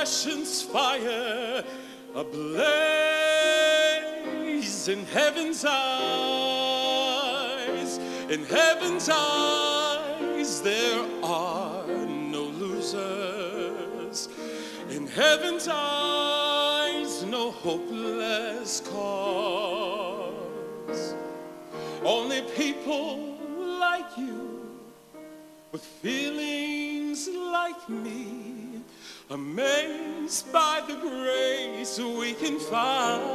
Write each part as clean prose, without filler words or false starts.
passion's fire, ablaze in heaven's eyes. In heaven's eyes there are no losers. In heaven's eyes no hopeless cause. Only people like you, with feelings like me, amazed by the grace we can find.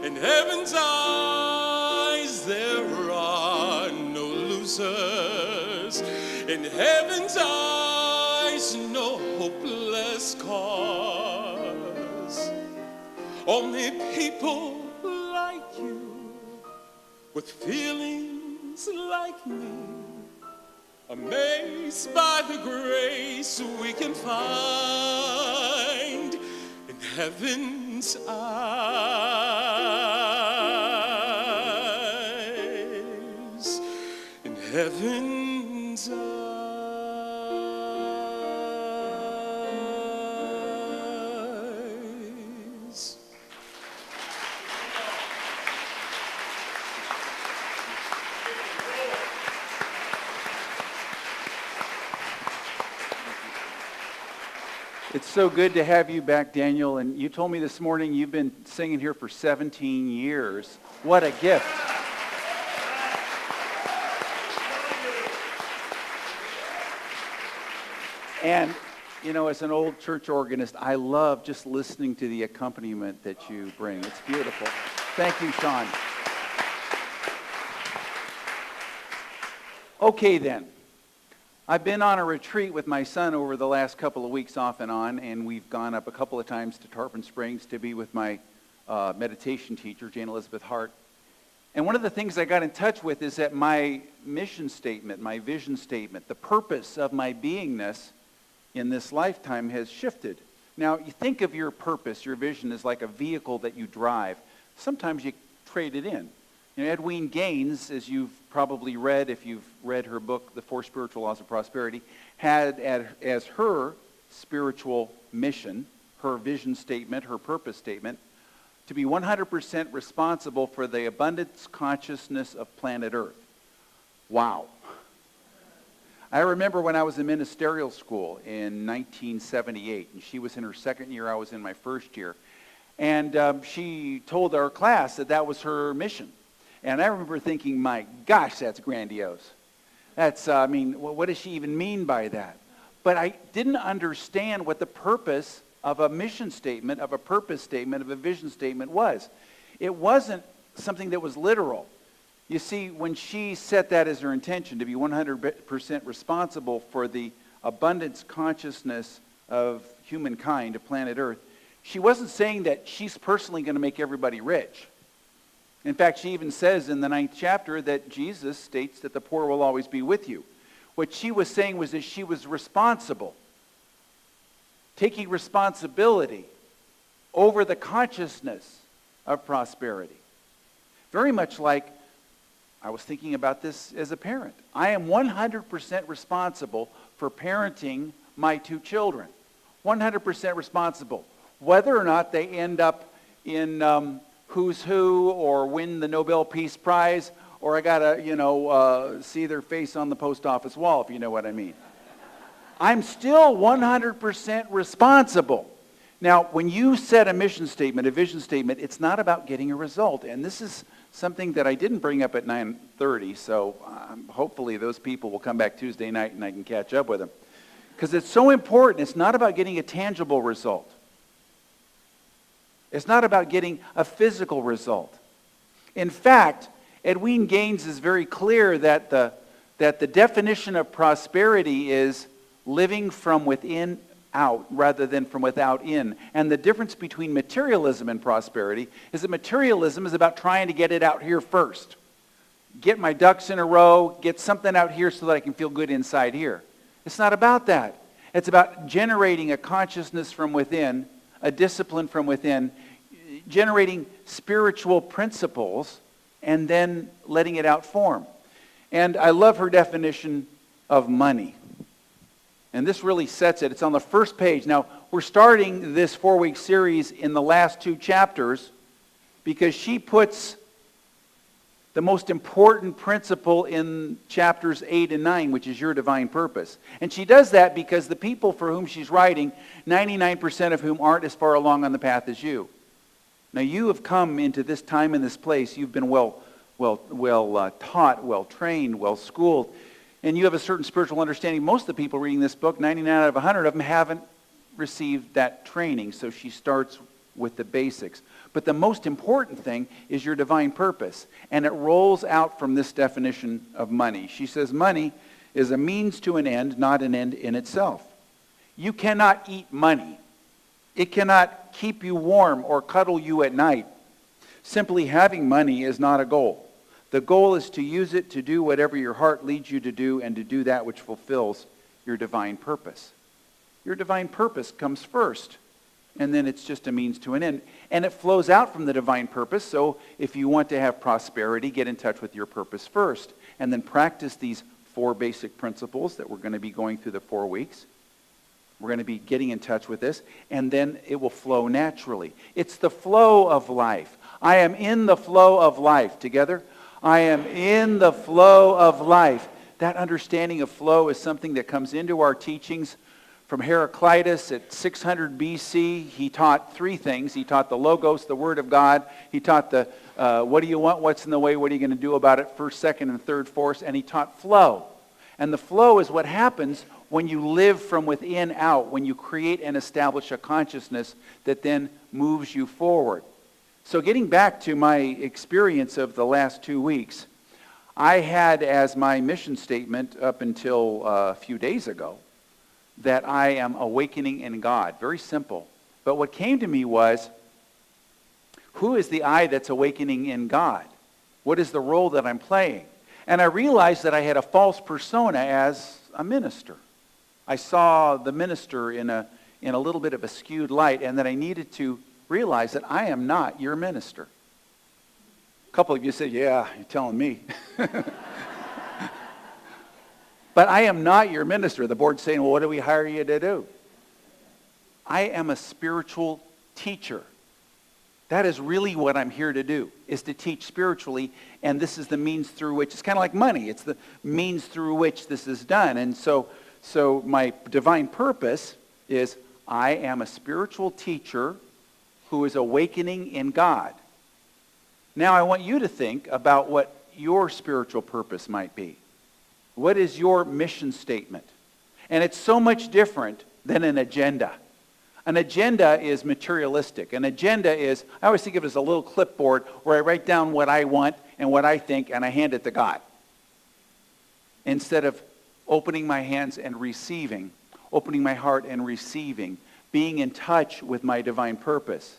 In heaven's eyes there are no losers. In heaven's eyes no hopeless cause. Only people like you, with feelings like me, amazed by the grace we can find in heaven's eyes. In heaven's eyes. It's so good to have you back, Daniel. And you told me this morning you've been singing here for 17 years. What a gift. And, you know, as an old church organist, I love just listening to the accompaniment that you bring. It's beautiful. Thank you, Sean. Okay, then. I've been on a retreat with my son over the last couple of weeks off and on, and we've gone up a couple of times to Tarpon Springs to be with my meditation teacher, Jane Elizabeth Hart. And one of the things I got in touch with is that my mission statement, my vision statement, the purpose of my beingness in this lifetime has shifted. Now, you think of your purpose, your vision, as like a vehicle that you drive. Sometimes you trade it in. You know, Edwene Gaines, as you've probably read, if you've read her book, The Four Spiritual Laws of Prosperity, had as her spiritual mission, her vision statement, her purpose statement, to be 100% responsible for the abundance consciousness of planet Earth. Wow. I remember when I was in ministerial school in 1978, and she was in her second year, I was in my first year, and she told our class that that was her mission. And I remember thinking, my gosh, that's grandiose. That's, what does she even mean by that? But I didn't understand what the purpose of a mission statement, of a purpose statement, of a vision statement was. It wasn't something that was literal. You see, when she set that as her intention, to be 100% responsible for the abundance consciousness of humankind, of planet Earth, she wasn't saying that she's personally going to make everybody rich. In fact, she even says in the 9th chapter that Jesus states that the poor will always be with you. What she was saying was that she was responsible, taking responsibility over the consciousness of prosperity. Very much like I was thinking about this as a parent. I am 100% responsible for parenting my two children. 100% responsible. Whether or not they end up in Who's Who or win the Nobel Peace Prize, or I gotta, see their face on the post office wall, if you know what I mean. I'm still 100% responsible. Now, when you set a mission statement, a vision statement, it's not about getting a result. And this is something that I didn't bring up at 9:30, so hopefully those people will come back Tuesday night and I can catch up with them. Because it's so important. It's not about getting a tangible result. It's not about getting a physical result. In fact, Edwene Gaines is very clear that the definition of prosperity is living from within out rather than from without in. And the difference between materialism and prosperity is that materialism is about trying to get it out here first. Get my ducks in a row, get something out here so that I can feel good inside here. It's not about that. It's about generating a consciousness from within, a discipline from within, generating spiritual principles, and then letting it out form. And I love her definition of money. And this really sets it. It's on the first page. Now, we're starting this 4-week series in the last 2 chapters because she puts the most important principle in chapters 8 and 9, which is your divine purpose. And she does that because the people for whom she's writing, 99% of whom aren't as far along on the path as you. Now, you have come into this time and this place. You've been well taught, well trained, well schooled, and you have a certain spiritual understanding. Most of the people reading this book, 99 out of 100 of them, haven't received that training. So she starts with the basics. But the most important thing is your divine purpose. And it rolls out from this definition of money. She says money is a means to an end, not an end in itself. You cannot eat money. It cannot keep you warm or cuddle you at night. Simply having money is not a goal. The goal is to use it to do whatever your heart leads you to do and to do that which fulfills your divine purpose. Your divine purpose comes first, and then it's just a means to an end. And it flows out from the divine purpose, so if you want to have prosperity, get in touch with your purpose first, and then practice these 4 basic principles that we're going to be going through the 4 weeks. We're going to be getting in touch with this, and then it will flow naturally. It's the flow of life. I am in the flow of life. Together? I am in the flow of life. That understanding of flow is something that comes into our teachings from Heraclitus at 600 BC. He taught 3 things. He taught the Logos, the Word of God. He taught the what do you want, what's in the way, what are you going to do about it, first, second, and third force. And he taught flow. And the flow is what happens when you live from within out, when you create and establish a consciousness that then moves you forward. So getting back to my experience of the last 2 weeks, I had as my mission statement up until a few days ago that I am awakening in God. Very simple. But what came to me was, who is the I that's awakening in God? What is the role that I'm playing? And I realized that I had a false persona as a minister. I saw the minister in a little bit of a skewed light, and that I needed to realize that I am not your minister. A couple of you said, yeah, you're telling me. But I am not your minister. The board's saying, well, what do we hire you to do? I am a spiritual teacher. That is really what I'm here to do, is to teach spiritually, and this is the means through which, it's kind of like money, it's the means through which this is done. And so my divine purpose is I am a spiritual teacher who is awakening in God. Now I want you to think about what your spiritual purpose might be. What is your mission statement? And it's so much different than an agenda. An agenda is materialistic. An agenda is, I always think of it as a little clipboard where I write down what I want and what I think and I hand it to God. Instead of opening my hands and receiving, opening my heart and receiving, being in touch with my divine purpose.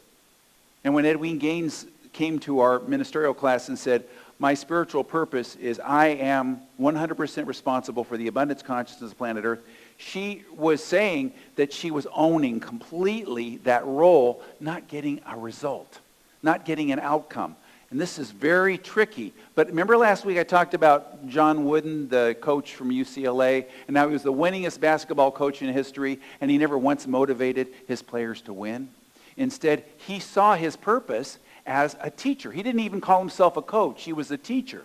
And when Edwin Gaines came to our ministerial class and said, my spiritual purpose is I am 100% responsible for the abundance consciousness of planet Earth, she was saying that she was owning completely that role, not getting a result, not getting an outcome. And this is very tricky. But remember last week I talked about John Wooden, the coach from UCLA, and how he was the winningest basketball coach in history, and he never once motivated his players to win. Instead, he saw his purpose as a teacher. He didn't even call himself a coach. He was a teacher.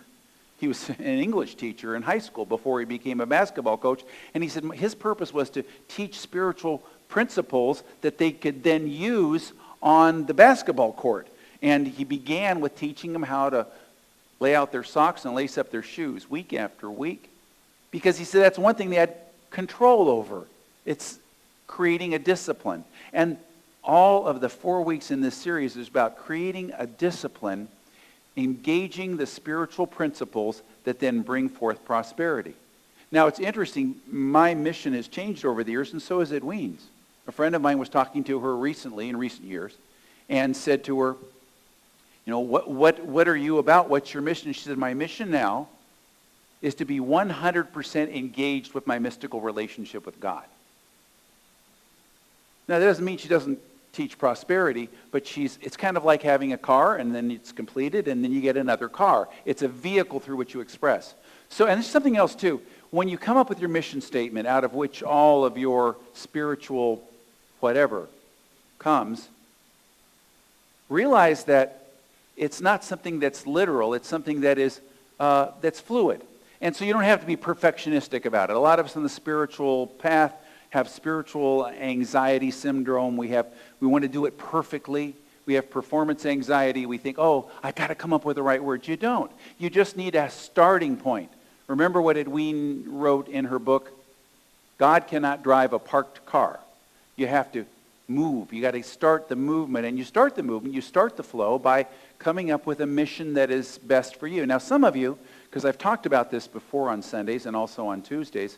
He was an English teacher in high school before he became a basketball coach. And he said his purpose was to teach spiritual principles that they could then use on the basketball court. And he began with teaching them how to lay out their socks and lace up their shoes week after week. Because he said that's one thing they had control over. It's creating a discipline. And all of the 4 weeks in this series is about creating a discipline, engaging the spiritual principles that then bring forth prosperity. Now, it's interesting. My mission has changed over the years, and so has Edwin's. A friend of mine was talking to her recently, in recent years, and said to her, you know, what are you about? What's your mission? She said, my mission now is to be 100% engaged with my mystical relationship with God. Now, that doesn't mean she doesn't teach prosperity, but it's kind of like having a car, and then it's completed, and then you get another car. It's a vehicle through which you express. So, and there's something else too. when you come up with your mission statement, out of which all of your spiritual whatever comes, realize that it's not something that's literal. It's something that is that's fluid. And so you don't have to be perfectionistic about it. A lot of us on the spiritual path have spiritual anxiety syndrome. We want to do it perfectly. We have performance anxiety. We think, oh, I got to come up with the right words. You don't. You just need a starting point. Remember what Edwene wrote in her book? God cannot drive a parked car. You have to move. You got to start the movement. And you start the movement, you start the flow by coming up with a mission that is best for you. Now, some of you, because I've talked about this before on Sundays and also on Tuesdays,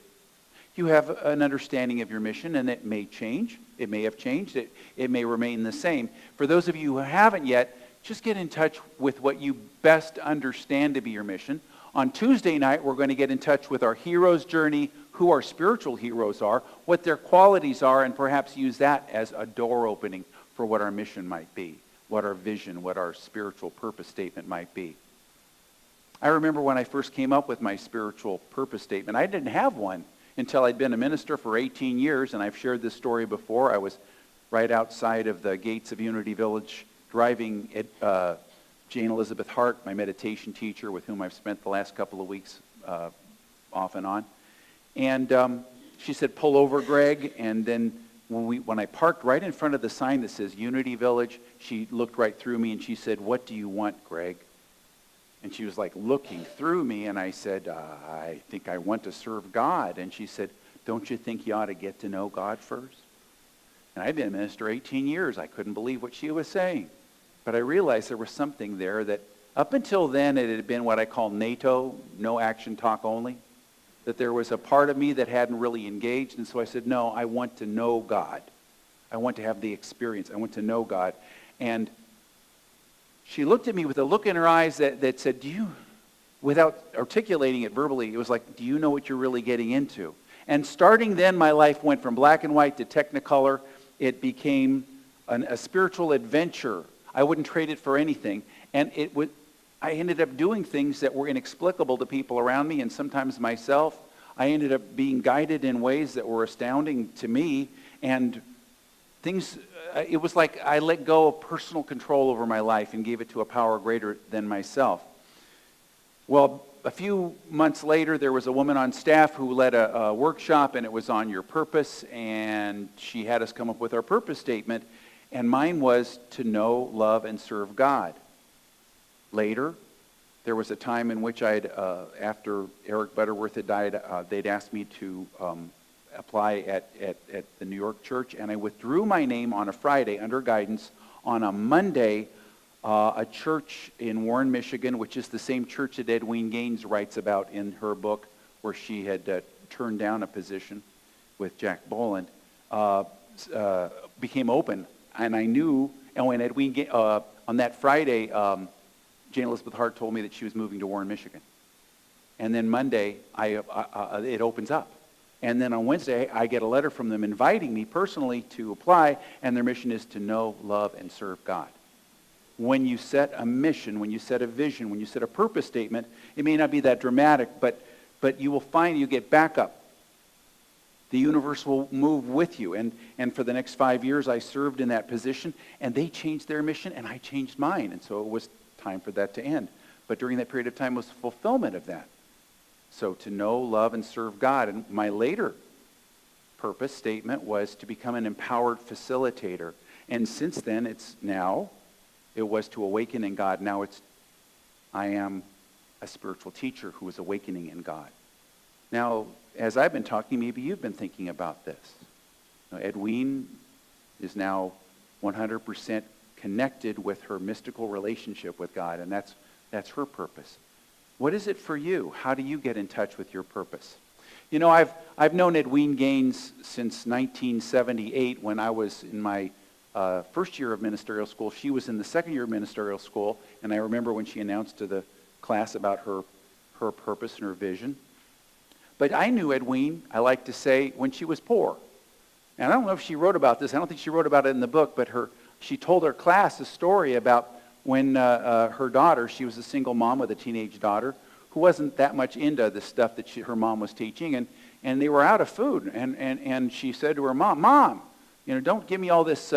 you have an understanding of your mission, and it may change. It may have changed. It may remain the same. For those of you who haven't yet, just get in touch with what you best understand to be your mission. On Tuesday night, we're going to get in touch with our hero's journey, who our spiritual heroes are, what their qualities are, and perhaps use that as a door opening for what our mission might be, what our vision, what our spiritual purpose statement might be. I remember when I first came up with my spiritual purpose statement, I didn't have one until I'd been a minister for 18 years, and I've shared this story before. I was right outside of the gates of Unity Village driving Jane Elizabeth Hart, my meditation teacher, with whom I've spent the last couple of weeks off and on. And she said, "Pull over, Greg." And then when I parked right in front of the sign that says Unity Village, she looked right through me and she said, "What do you want, Greg?" And she was like looking through me, and I said, "I think I want to serve God." And she said, "Don't you think you ought to get to know God first?" And I'd been a minister 18 years. I couldn't believe what she was saying. But I realized there was something there that up until then it had been what I call NATO, no action, talk only. That there was a part of me that hadn't really engaged. And so I said, no, I want to know God. I want to have the experience. I want to know God. And she looked at me with a look in her eyes that said, "Do you," without articulating it verbally, it was like, "Do you know what you're really getting into?" And starting then, my life went from black and white to technicolor. It became a spiritual adventure. I wouldn't trade it for anything. And I ended up doing things that were inexplicable to people around me and sometimes myself. I ended up being guided in ways that were astounding to me. And things, it was like I let go of personal control over my life and gave it to a power greater than myself. Well, a few months later, there was a woman on staff who led a workshop, and it was on your purpose, and she had us come up with our purpose statement, and mine was to know, love, and serve God. Later, there was a time in which after Eric Butterworth had died, they'd asked me to apply at the New York church, and I withdrew my name on a Friday under guidance. On a Monday, a church in Warren, Michigan, which is the same church that Edwene Gaines writes about in her book, where she had turned down a position with Jack Boland, became open. And I knew, and when Edwene, on that Friday, Jane Elizabeth Hart told me that she was moving to Warren, Michigan. And then Monday, it opens up. And then on Wednesday, I get a letter from them inviting me personally to apply, and their mission is to know, love, and serve God. When you set a mission, when you set a vision, when you set a purpose statement, it may not be that dramatic, but you will find you get backup. The universe will move with you. And for the next 5 years, I served in that position, and they changed their mission, and I changed mine. And so it was time for that to end. But during that period of time was fulfillment of that. So to know, love, and serve God. And my later purpose statement was to become an empowered facilitator. And since then, it was to awaken in God. Now I am a spiritual teacher who is awakening in God. Now, as I've been talking, maybe you've been thinking about this. Edwene is now 100% connected with her mystical relationship with God, and that's her purpose. What is it for you? How do you get in touch with your purpose? I've known Edwene Gaines since 1978 when I was in my first year of ministerial school. She was in the second year of ministerial school, and I remember when she announced to the class about her purpose and her vision. But I knew Edwene, I like to say, when she was poor. And I don't know if she wrote about this. I don't think she wrote about it in the book, but she told her class a story about when her daughter, she was a single mom with a teenage daughter, who wasn't that much into the stuff that her mom was teaching, and they were out of food. And she said to her mom, don't give me all this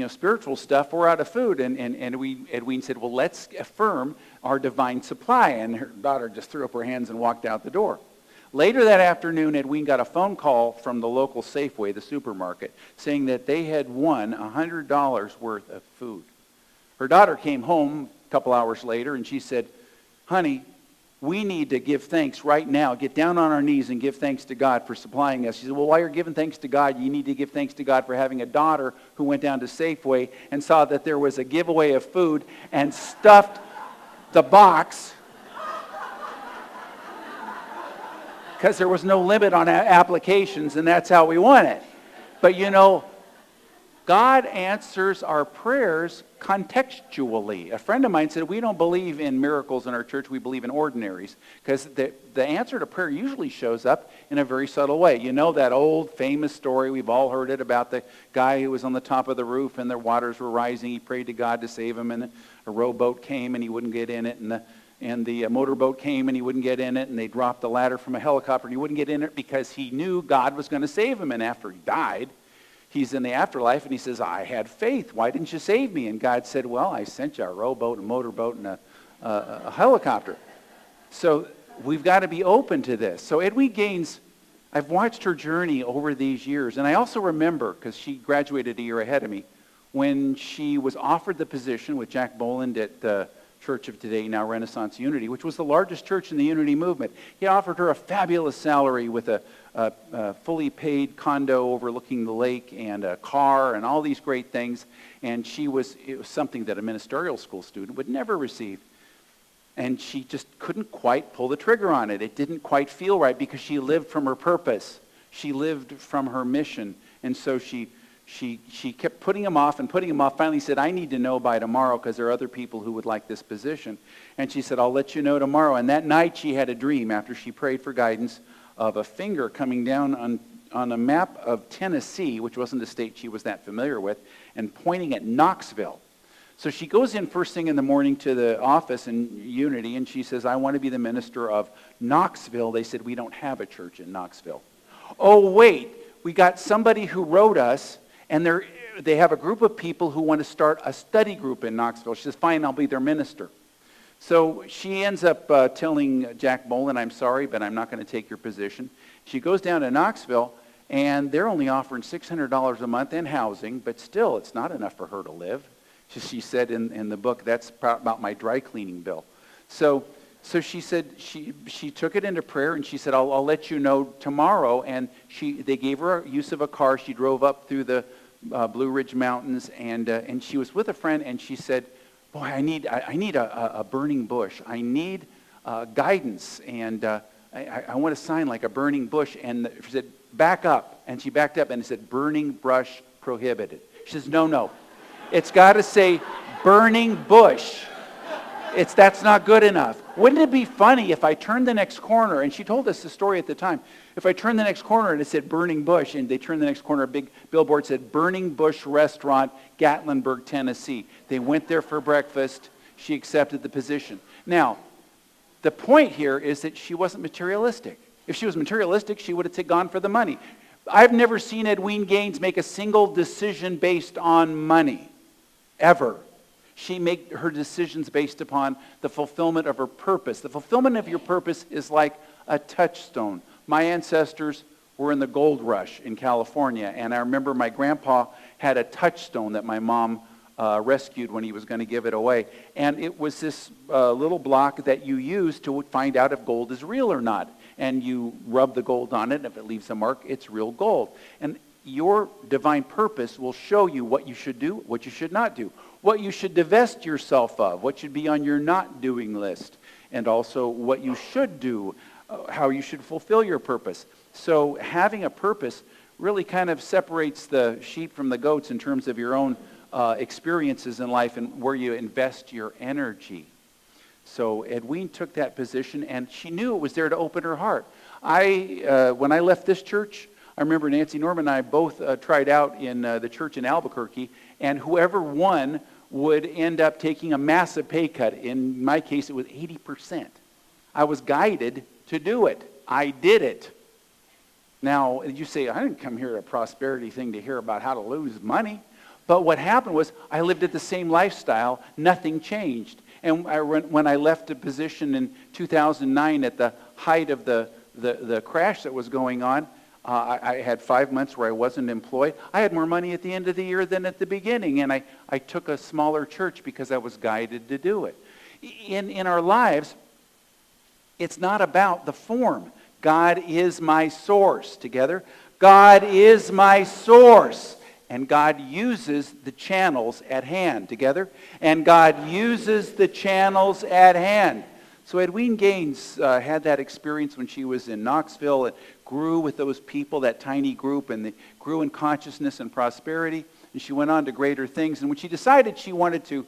spiritual stuff. We're out of food. And Edwene said, well, let's affirm our divine supply. And her daughter just threw up her hands and walked out the door. Later that afternoon, Edwene got a phone call from the local Safeway, the supermarket, saying that they had won $100 worth of food. Her daughter came home a couple hours later, and she said, honey, we need to give thanks right now. Get down on our knees and give thanks to God for supplying us. She said, well, while you're giving thanks to God, you need to give thanks to God for having a daughter who went down to Safeway and saw that there was a giveaway of food and stuffed the box because there was no limit on applications, and that's how we won it. But God answers our prayers contextually. A friend of mine said, we don't believe in miracles in our church, we believe in ordinaries. Because the answer to prayer usually shows up in a very subtle way. You know that old famous story, we've all heard it, about the guy who was on the top of the roof and the waters were rising. He prayed to God to save him, and a rowboat came and he wouldn't get in it, and the motorboat came and he wouldn't get in it, and they dropped the ladder from a helicopter and he wouldn't get in it because he knew God was going to save him. And after he died, he's in the afterlife, and he says, I had faith. Why didn't you save me? And God said, well, I sent you a rowboat, a motorboat, and a helicopter. So we've got to be open to this. So Edwene Gaines, I've watched her journey over these years. And I also remember, because she graduated a year ahead of me, when she was offered the position with Jack Boland at the Church of Today, now Renaissance Unity, which was the largest church in the Unity movement. He offered her a fabulous salary with a fully paid condo overlooking the lake and a car and all these great things. And it was something that a ministerial school student would never receive. And she just couldn't quite pull the trigger on it. It didn't quite feel right because she lived from her purpose. She lived from her mission. And so she kept putting him off and putting him off. Finally said, I need to know by tomorrow because there are other people who would like this position. And she said, I'll let you know tomorrow. And that night she had a dream after she prayed for guidance of a finger coming down on a map of Tennessee, which wasn't a state she was that familiar with, and pointing at Knoxville. So she goes in first thing in the morning to the office in Unity, and she says, I want to be the minister of Knoxville. They said, we don't have a church in Knoxville. Oh, wait, we got somebody who wrote us, and they have a group of people who want to start a study group in Knoxville. She says, fine, I'll be their minister. So she ends up telling Jack Boland, I'm sorry, but I'm not going to take your position. She goes down to Knoxville, and they're only offering $600 a month in housing, but still, it's not enough for her to live. She said in the book, that's about my dry cleaning bill. So she said she took it into prayer, and she said, I'll let you know tomorrow. And they gave her a use of a car. She drove up through the Blue Ridge Mountains, and she was with a friend, and she said, boy, I need a burning bush. I need guidance, and I want to sign like a burning bush. And she said, back up. And she backed up, and it said, burning brush prohibited. She says, no. It's got to say burning bush. That's not good enough. Wouldn't it be funny if I turned the next corner, and she told us the story at the time, if I turned the next corner and it said Burning Bush, and they turned the next corner, a big billboard said Burning Bush Restaurant, Gatlinburg, Tennessee. They went there for breakfast. She accepted the position. Now, the point here is that she wasn't materialistic. If she was materialistic, she would have gone for the money. I've never seen Edwene Gaines make a single decision based on money, ever. She made her decisions based upon the fulfillment of her purpose. The fulfillment of your purpose is like a touchstone. My ancestors were in the gold rush in California, and I remember my grandpa had a touchstone that my mom rescued when he was going to give it away. And it was this little block that you use to find out if gold is real or not. And you rub the gold on it, and if it leaves a mark, it's real gold. And your divine purpose will show you what you should do, what you should not do, what you should divest yourself of, what should be on your not doing list, and also what you should do, how you should fulfill your purpose. So having a purpose really kind of separates the sheep from the goats in terms of your own experiences in life and where you invest your energy. So Edwene took that position, and she knew it was there to open her heart. When I left this church, I remember Nancy Norman and I both tried out in the church in Albuquerque, and whoever won would end up taking a massive pay cut. In my case, it was 80%. I was guided to do it. I did it. Now, you say, I didn't come here to a prosperity thing to hear about how to lose money. But what happened was I lived at the same lifestyle. Nothing changed. And when I left a position in 2009 at the height of the crash that was going on, I had 5 months where I wasn't employed. I had more money at the end of the year than at the beginning. And I took a smaller church because I was guided to do it. In our lives, it's not about the form. God is my source. Together, God is my source. And God uses the channels at hand. Together, and God uses the channels at hand. So Edwene Gaines had that experience when she was in Knoxville and grew with those people, that tiny group, and they grew in consciousness and prosperity. And she went on to greater things. And when she decided she wanted to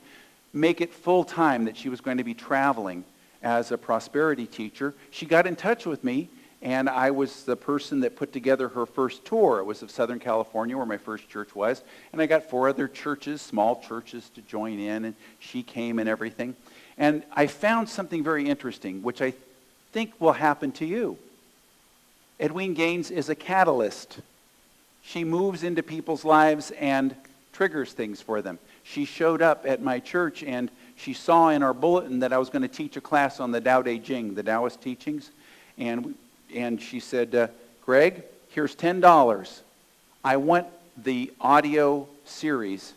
make it full time, that she was going to be traveling as a prosperity teacher, she got in touch with me. And I was the person that put together her first tour. It was of Southern California, where my first church was. And I got 4 other churches, small churches, to join in. And she came and everything. And I found something very interesting, which I think will happen to you. Edwene Gaines is a catalyst. She moves into people's lives and triggers things for them. She showed up at my church, and she saw in our bulletin that I was going to teach a class on the Tao Te Ching, the Taoist teachings. And she said, Greg, here's $10. I want the audio series,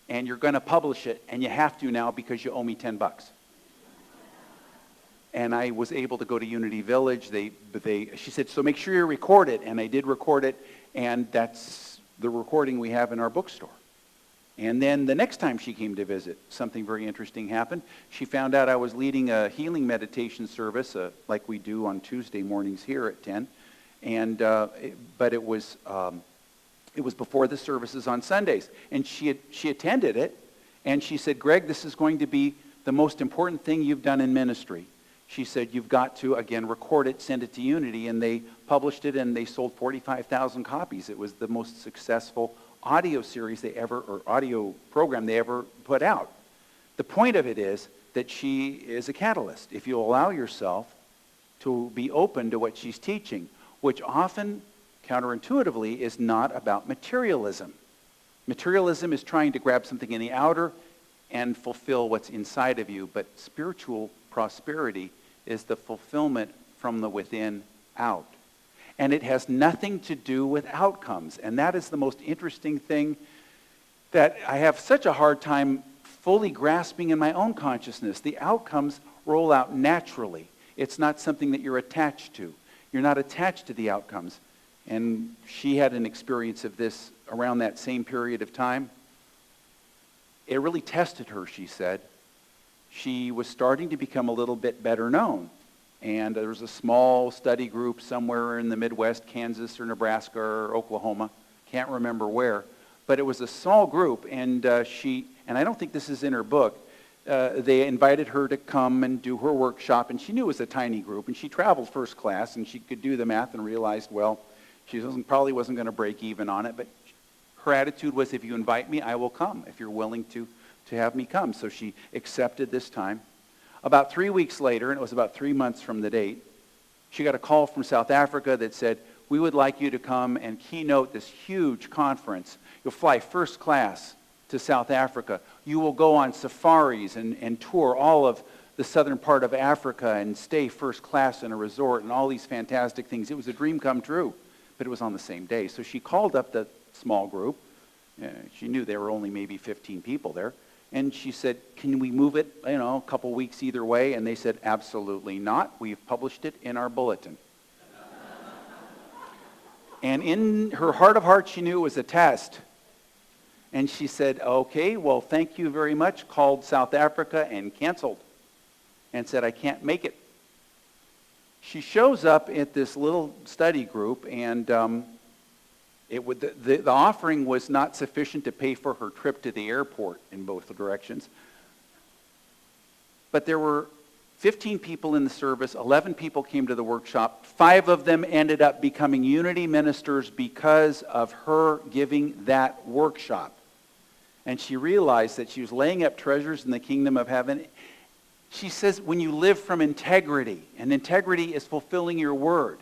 and you're going to publish it, and you have to now because you owe me $10. And I was able to go to Unity Village. She said, so make sure you record it. And I did record it, and that's the recording we have in our bookstore. And then the next time she came to visit, something very interesting happened. She found out I was leading a healing meditation service, like we do on Tuesday mornings here at 10. But it was before the services on Sundays. And she attended it, and she said, Greg, this is going to be the most important thing you've done in ministry. She said, you've got to, again, record it, send it to Unity. And they published it, and they sold 45,000 copies. It was the most successful audio series or audio program they ever put out. The point of it is that she is a catalyst. If you allow yourself to be open to what she's teaching, which often, counterintuitively, is not about materialism. Materialism is trying to grab something in the outer and fulfill what's inside of you, but spiritual prosperity is the fulfillment from the within out. And it has nothing to do with outcomes. And that is the most interesting thing that I have such a hard time fully grasping in my own consciousness. The outcomes roll out naturally. It's not something that you're attached to. You're not attached to the outcomes. And she had an experience of this around that same period of time. It really tested her, she said. She was starting to become a little bit better known. And there was a small study group somewhere in the Midwest, Kansas or Nebraska or Oklahoma, can't remember where. But it was a small group, and and I don't think this is in her book, they invited her to come and do her workshop, and she knew it was a tiny group, and she traveled first class, and she could do the math and realized, well, she probably wasn't going to break even on it, but her attitude was, if you invite me, I will come, if you're willing to have me come. So she accepted this time. About 3 weeks later, and it was about 3 months from the date, she got a call from South Africa that said, we would like you to come and keynote this huge conference. You'll fly first class to South Africa. You will go on safaris and tour all of the southern part of Africa and stay first class in a resort and all these fantastic things. It was a dream come true, but it was on the same day. So she called up the small group. She knew there were only maybe 15 people there. And she said, can we move it, a couple weeks either way? And they said, absolutely not. We've published it in our bulletin. And in her heart of hearts, she knew it was a test. And she said, okay, well, thank you very much. Called South Africa and canceled. And said, I can't make it. She shows up at this little study group, and the offering was not sufficient to pay for her trip to the airport in both directions. But there were 15 people in the service, 11 people came to the workshop. 5 of them ended up becoming Unity ministers because of her giving that workshop. And she realized that she was laying up treasures in the kingdom of heaven. She says when you live from integrity, and integrity is fulfilling your word.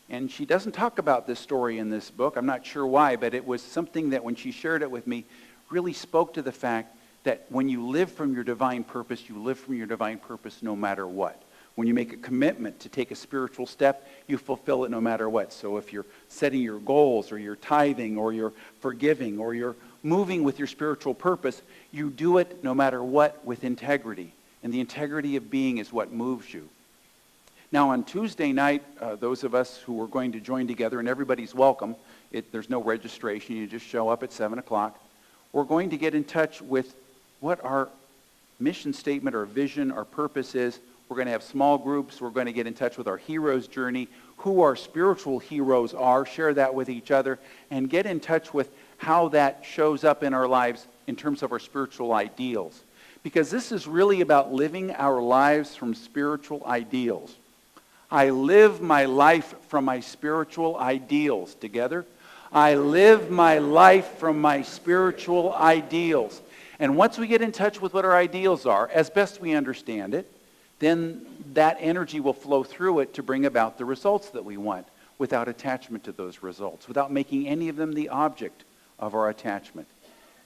And she doesn't talk about this story in this book. I'm not sure why, but it was something that when she shared it with me, really spoke to the fact that when you live from your divine purpose, you live from your divine purpose no matter what. When you make a commitment to take a spiritual step, you fulfill it no matter what. So if you're setting your goals, or you're tithing, or you're forgiving, or you're moving with your spiritual purpose, you do it no matter what with integrity. And the integrity of being is what moves you. Now on Tuesday night, those of us who are going to join together, and everybody's welcome, there's no registration, you just show up at 7 o'clock. We're going to get in touch with what our mission statement, our vision, our purpose is. We're going to have small groups. We're going to get in touch with our hero's journey, who our spiritual heroes are, share that with each other, and get in touch with how that shows up in our lives in terms of our spiritual ideals. Because this is really about living our lives from spiritual ideals. I live my life from my spiritual ideals. Together? I live my life from my spiritual ideals. And once we get in touch with what our ideals are, as best we understand it, then that energy will flow through it to bring about the results that we want without attachment to those results, without making any of them the object of our attachment.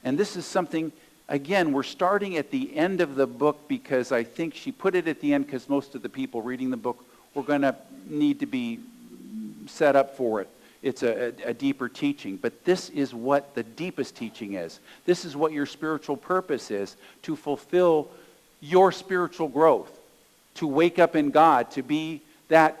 And this is something, again, we're starting at the end of the book because I think she put it at the end because most of the people reading the book were going to need to be set up for it. It's a deeper teaching. But this is what the deepest teaching is. This is what your spiritual purpose is, to fulfill your spiritual growth, to wake up in God, to be that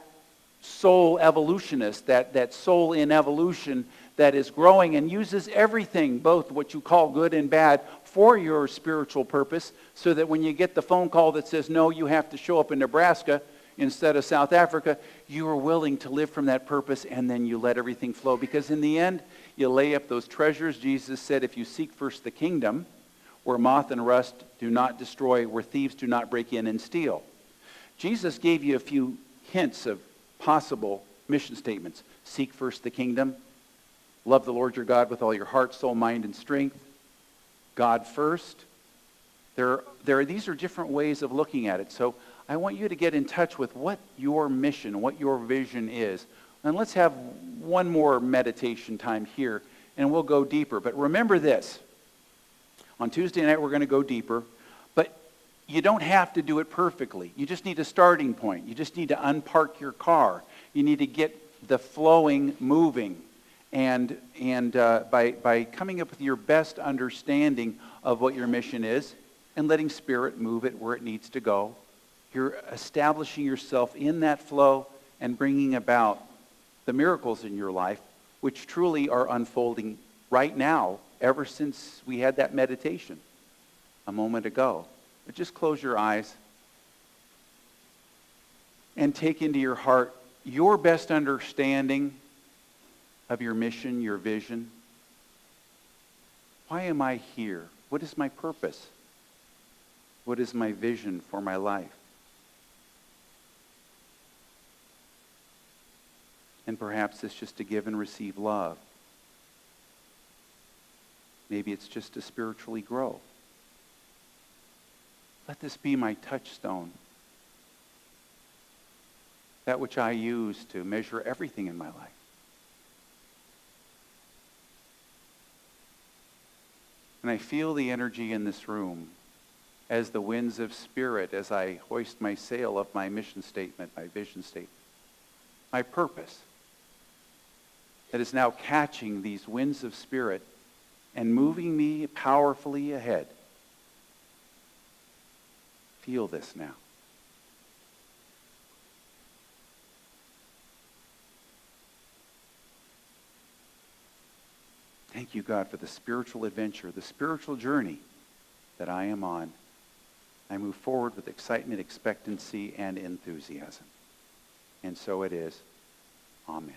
soul evolutionist, that soul in evolution that is growing and uses everything, both what you call good and bad, for your spiritual purpose, so that when you get the phone call that says, no, you have to show up in Nebraska instead of South Africa, you are willing to live from that purpose, and then you let everything flow. Because in the end, you lay up those treasures. Jesus said, if you seek first the kingdom, where moth and rust do not destroy, where thieves do not break in and steal. Jesus gave you a few hints of possible mission statements. Seek first the kingdom. Love the Lord your God with all your heart, soul, mind, and strength. God first. These are different ways of looking at it. So I want you to get in touch with what your mission, what your vision is. And let's have one more meditation time here, and we'll go deeper. But remember this. On Tuesday night, we're going to go deeper. But you don't have to do it perfectly. You just need a starting point. You just need to unpark your car. You need to get the flowing moving. And by coming up with your best understanding of what your mission is and letting Spirit move it where it needs to go, you're establishing yourself in that flow and bringing about the miracles in your life, which truly are unfolding right now, ever since we had that meditation a moment ago. But just close your eyes and take into your heart your best understanding of your mission, your vision. Why am I here? What is my purpose? What is my vision for my life? And perhaps it's just to give and receive love. Maybe it's just to spiritually grow. Let this be my touchstone. That which I use to measure everything in my life. And I feel the energy in this room as the winds of Spirit, as I hoist my sail of my mission statement, my vision statement, my purpose, that is now catching these winds of Spirit and moving me powerfully ahead. Feel this now. Thank you, God, for the spiritual adventure, the spiritual journey that I am on. I move forward with excitement, expectancy, and enthusiasm. And so it is. Amen.